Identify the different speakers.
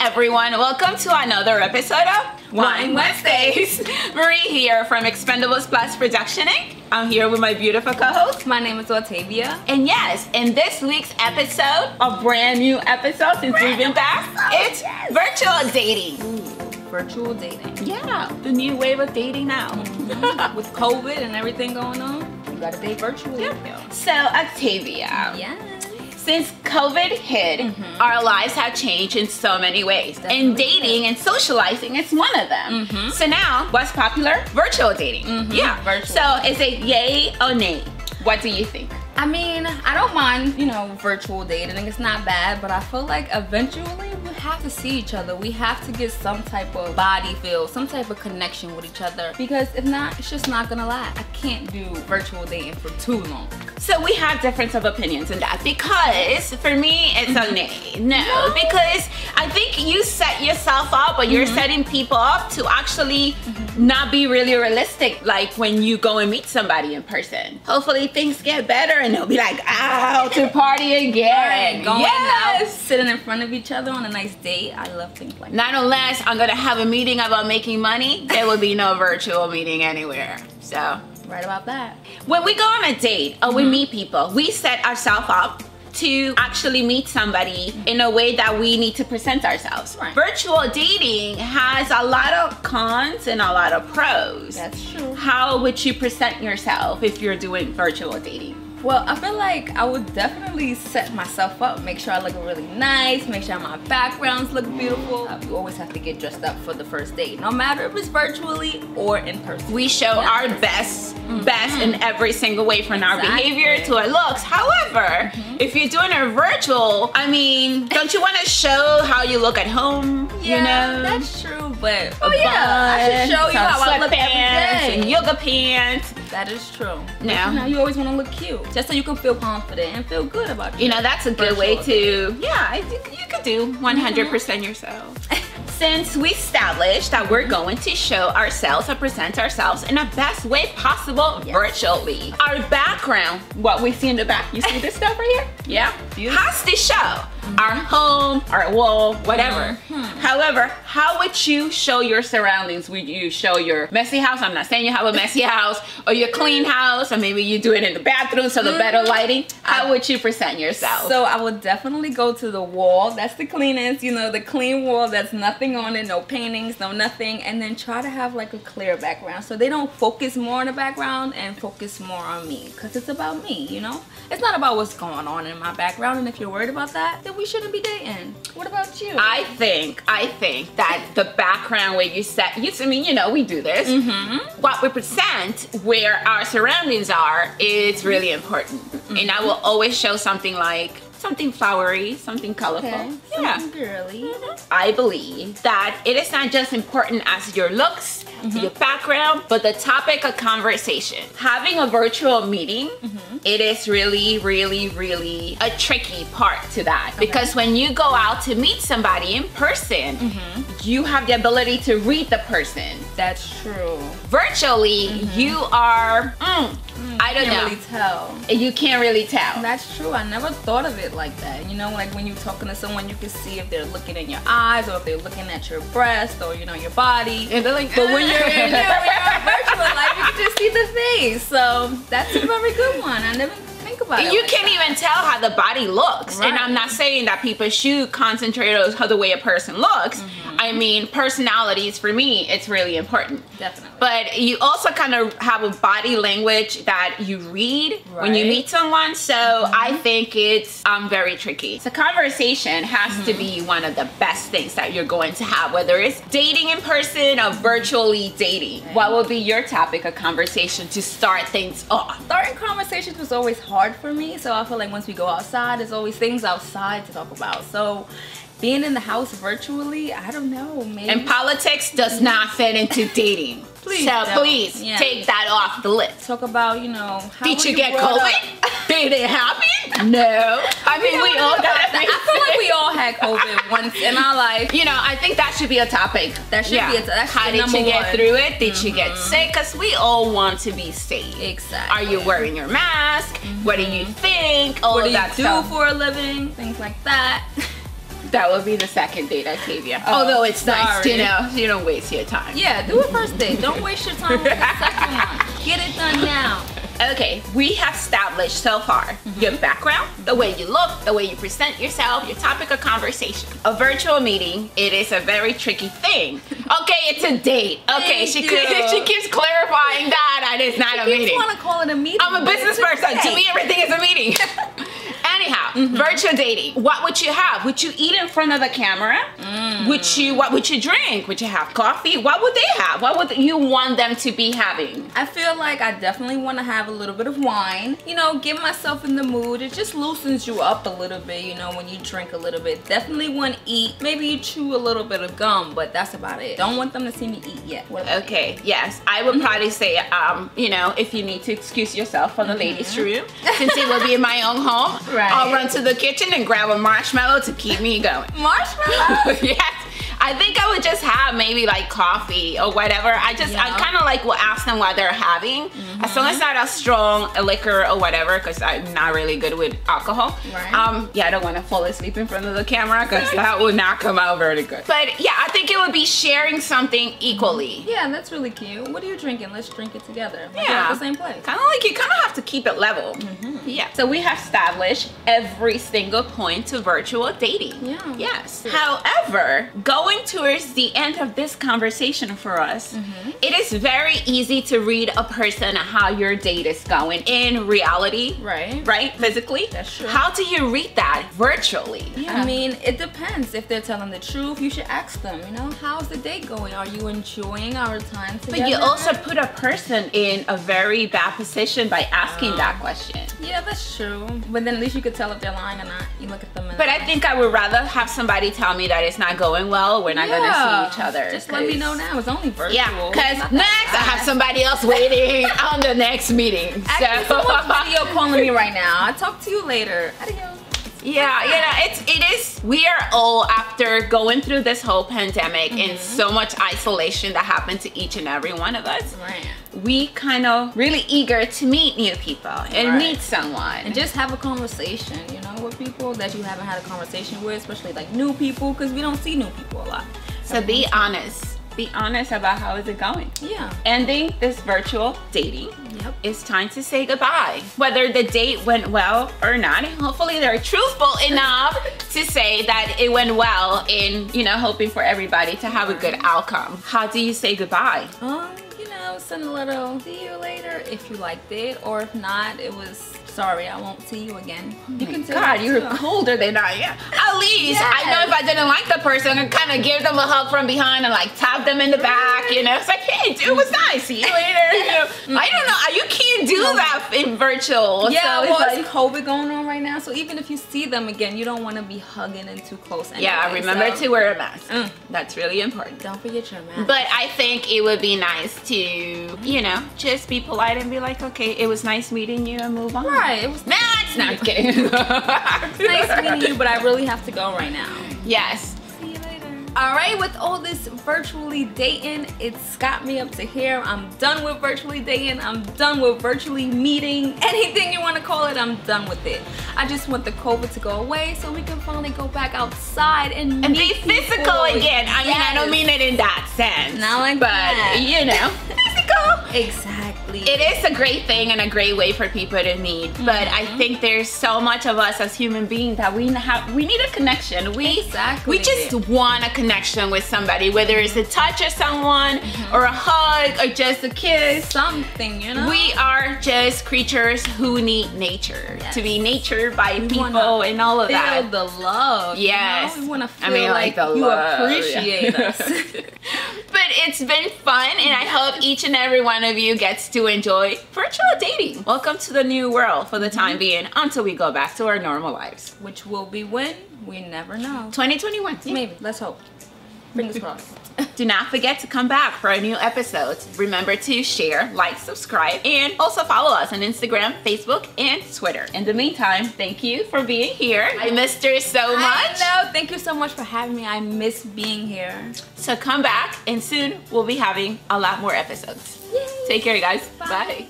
Speaker 1: everyone, welcome to another episode of Wine Wednesdays. Marie here from Expendables Plus Production Inc. I'm here with my beautiful co-host.
Speaker 2: My name is Octavia.
Speaker 1: And yes, in this week's episode, a brand new episode since we've been back, it's virtual dating.
Speaker 2: Ooh, virtual dating.
Speaker 1: Yeah, the new wave of dating now.
Speaker 2: With COVID and everything going on, you gotta date virtually.
Speaker 1: Yeah. So Octavia.
Speaker 2: Yes.
Speaker 1: Since COVID hit, our lives have changed in so many ways.
Speaker 2: Definitely.
Speaker 1: And dating and socializing is one of them. So now, what's popular? Virtual dating. Yeah.
Speaker 2: Virtual.
Speaker 1: So is it yay or nay? What do you think?
Speaker 2: I mean, I don't mind, virtual dating. It's not bad, but I feel like eventually we have to see each other. We have to get some type of body feel, some type of connection with each other. Because if not, it's just not gonna last. I can't do virtual dating for too long.
Speaker 1: So we have difference of opinions in that because for me it's a nay. No, because I think you set yourself up, or you're setting people up to actually not be really realistic, like when you go and meet somebody in person. Hopefully things get better and they'll be like, out to party again.
Speaker 2: Right, going out, sitting in front of each other on a nice date. I love things like that.
Speaker 1: Not unless I'm gonna have a meeting about making money, there will be no virtual meeting anywhere. So.
Speaker 2: Right about that.
Speaker 1: When we go on a date or we meet people, we set ourselves up to actually meet somebody in a way that we need to present ourselves.
Speaker 2: Right.
Speaker 1: Virtual dating has a lot of cons and a lot of pros.
Speaker 2: That's true.
Speaker 1: How would you present yourself if you're doing virtual dating?
Speaker 2: Well, I feel like I would definitely set myself up, make sure I look really nice, make sure my backgrounds look beautiful. You always have to get dressed up for the first date, no matter if it's virtually or in person.
Speaker 1: We show our best in every single way, from our behavior to our looks. However, if you're doing a virtual, I mean, don't you want to show how you look at home?
Speaker 2: Yeah, that's true, but
Speaker 1: I
Speaker 2: should show you how I look every day.
Speaker 1: And yoga pants.
Speaker 2: That is true.
Speaker 1: No.
Speaker 2: You always want to look cute, just so you can feel confident and feel good about yourself.
Speaker 1: You know, that's a good way to, I think you could do 100% yourself. Since we established that we're going to show ourselves or present ourselves in the best way possible virtually. Our background, what we see in the back, you see this stuff right here? Yeah.
Speaker 2: Beautiful.
Speaker 1: Has to show our home, our wall, whatever. However, how would you show your surroundings? Would you show your messy house? I'm not saying you have a messy house, or your clean house, or maybe you do it in the bathroom so the better lighting. How would you present yourself?
Speaker 2: So I would definitely go to the wall. That's the cleanest, the clean wall. That's nothing on it, no paintings, no nothing. And then try to have like a clear background so they don't focus more on the background and focus more on me, because it's about me, It's not about what's going on in my background, and if you're worried about that, then we shouldn't be dating. What about you?
Speaker 1: I think that the background where you set, we do this. What we present, where our surroundings are, is really important. And I will always show something like something flowery, something colorful.
Speaker 2: Okay.
Speaker 1: Yeah.
Speaker 2: Something girly.
Speaker 1: I believe that it is not just important as your looks, your background, but the topic of conversation. Having a virtual meeting, it is really, really, really a tricky part to that. Because when you go out to meet somebody in person, you have the ability to read the person.
Speaker 2: That's true.
Speaker 1: Virtually, you are, I don't know.
Speaker 2: Really tell.
Speaker 1: You can't really tell.
Speaker 2: That's true. I never thought of it like that. Like when you're talking to someone, you can see if they're looking in your eyes, or if they're looking at your breast, or your body.
Speaker 1: And they're like,
Speaker 2: but when you're in virtual life, you can just see the face. So that's a very good one. I never think about it.
Speaker 1: You can't even tell how the body looks.
Speaker 2: Right.
Speaker 1: And I'm not saying that people should concentrate on the way a person looks. I mean, personalities, for me, it's really important.
Speaker 2: Definitely.
Speaker 1: But you also kind of have a body language that you read when you meet someone. So I think it's very tricky. So conversation has to be one of the best things that you're going to have, whether it's dating in person or virtually dating. What will be your topic of conversation to start things off?
Speaker 2: Starting conversations was always hard for me. So I feel like once we go outside, there's always things outside to talk about. So being in the house virtually, I don't know, maybe.
Speaker 1: And politics does not fit into dating.
Speaker 2: Please
Speaker 1: so
Speaker 2: don't.
Speaker 1: please take that off the list.
Speaker 2: Talk about, how
Speaker 1: did you get COVID? Did it happen? No. I mean, we all got it.
Speaker 2: I feel like we all had COVID once in our life.
Speaker 1: I think that should be a topic.
Speaker 2: That should be a
Speaker 1: How did you get through it? Did you get sick? Because we all want to be safe.
Speaker 2: Exactly.
Speaker 1: Are you wearing your mask? What do you think? All
Speaker 2: what do
Speaker 1: that
Speaker 2: you do
Speaker 1: stuff.
Speaker 2: for a living? Things like that.
Speaker 1: That would be the second date, Octavia. Although it's nice, you know, you don't waste your time.
Speaker 2: Yeah, do a first date. Don't waste your time with the second one. Get it done now.
Speaker 1: Okay, we have established so far your background, the way you look, the way you present yourself, your topic of conversation. A virtual meeting, it is a very tricky thing. Okay, it's a date. Okay, she keeps clarifying that it's not a meeting.
Speaker 2: You want to call it a meeting.
Speaker 1: I'm a business person. To me, everything is a meeting. Anyhow, virtual dating. What would you have? Would you eat in front of the camera? What would you drink? Would you have coffee? What would they have? What would you want them to be having?
Speaker 2: I feel like I definitely want to have a little bit of wine. You know, get myself in the mood. It just loosens you up a little bit, you know, when you drink a little bit. Definitely want to eat. Maybe you chew a little bit of gum, but that's about it. Don't want them to see me eat yet.
Speaker 1: Okay, yes. I would probably say, you know, if you need to excuse yourself from the ladies' room, since it will be in my own home, I'll run to the kitchen and grab a marshmallow to keep me going.
Speaker 2: Marshmallow?
Speaker 1: Yes. I think I would just have maybe like coffee or whatever. I kind of like will ask them what they're having. As long as it's not a strong liquor or whatever, because I'm not really good with alcohol.
Speaker 2: Right.
Speaker 1: Yeah, I don't want to fall asleep in front of the camera because that would not come out very good. But yeah, I think it would be sharing something equally.
Speaker 2: Yeah, that's really cute. What are you drinking? Let's drink it together. We're
Speaker 1: Yeah.
Speaker 2: at the same place.
Speaker 1: Kind of like you kind of have to keep it level. Yeah. So we have established every single point to virtual dating.
Speaker 2: Yeah.
Speaker 1: Yes. However, going towards the end of this conversation for us, it is very easy to read a person how your date is going in reality. Right? Physically.
Speaker 2: That's true.
Speaker 1: How do you read that virtually?
Speaker 2: Yeah. I mean, it depends. If they're telling the truth, you should ask them, you know, how's the date going? Are you enjoying our time together?
Speaker 1: But you also put a person in a very bad position by asking that question.
Speaker 2: Yeah, that's true. But then at least you could tell if they're lying or not. You look at them and
Speaker 1: But I think I would rather have somebody tell me that it's not going well. We're not gonna see each other.
Speaker 2: Just let me know now. It's only virtual.
Speaker 1: Yeah, because next I have somebody else waiting on the next meeting.
Speaker 2: Actually, someone's video calling me right now. I'll talk to you later. Adios.
Speaker 1: Yeah, you know, it is. We are all, after going through this whole pandemic and so much isolation that happened to each and every one of us.
Speaker 2: Right.
Speaker 1: We kind of really eager to meet new people and meet someone.
Speaker 2: And just have a conversation, you know, with people that you haven't had a conversation with, especially like new people, because we don't see new people a lot.
Speaker 1: So be honest. Be honest about how is it going.
Speaker 2: Yeah.
Speaker 1: Ending this virtual dating.
Speaker 2: Yep.
Speaker 1: It's time to say goodbye. Whether the date went well or not, hopefully they're truthful enough to say that it went well in, you know, hoping for everybody to have a good outcome. How do you say goodbye?
Speaker 2: You know, send a little see you later if you liked it, or if not, it was sorry, I won't see you again. You can say
Speaker 1: God, you're colder than I am. At least I know if I didn't like the person, I kind of give them a hug from behind and like tap them in the back, you know. It's like, hey, dude, it was nice. See you later. You know, I don't know. You can't do that in virtual.
Speaker 2: Yeah,
Speaker 1: so
Speaker 2: well,
Speaker 1: it's
Speaker 2: it's COVID going on right now, so even if you see them again, you don't want to be hugging in too close anyway.
Speaker 1: Yeah, remember to wear a mask. That's really important.
Speaker 2: Don't forget your mask.
Speaker 1: But I think it would be nice to, you know, just be polite and be like, okay, it was nice meeting you and move on.
Speaker 2: Right, it was
Speaker 1: nice. Not kidding.
Speaker 2: It's nice meeting you, but I really have to go right now.
Speaker 1: Yes.
Speaker 2: See you later. Alright, with all this virtually dating, it's got me up to here. I'm done with virtually dating. I'm done with virtually meeting. Anything you want to call it, I'm done with it. I just want the COVID to go away so we can finally go back outside and
Speaker 1: be physical again. I mean, I don't mean it in that sense.
Speaker 2: Not like
Speaker 1: but,
Speaker 2: that.
Speaker 1: You know, physical.
Speaker 2: Exactly.
Speaker 1: It is a great thing and a great way for people to meet. But I think there's so much of us as human beings that we need a connection. We just want a connection with somebody, whether it's a touch of someone or a hug or just a kiss.
Speaker 2: Something, you know?
Speaker 1: We are just creatures who need nature. To be natured by people and all of that.
Speaker 2: Feel the love.
Speaker 1: Yes.
Speaker 2: You know? We want to feel like you appreciate us.
Speaker 1: But it's been fun, and I hope each and every one of you gets to enjoy virtual dating. Welcome to the new world for the time being, until we go back to our normal lives.
Speaker 2: Which will be when? We never know.
Speaker 1: 2021.
Speaker 2: Maybe. Let's hope. Fingers crossed.
Speaker 1: Do not forget to come back for a new episode. Remember to share, like, subscribe, and also follow us on Instagram, Facebook, and Twitter. In the meantime, thank you for being here. I missed her so much.
Speaker 2: I know. Thank you so much for having me. I miss being here.
Speaker 1: So come back, and soon we'll be having a lot more episodes.
Speaker 2: Yay.
Speaker 1: Take care, guys.
Speaker 2: Bye.
Speaker 1: Bye.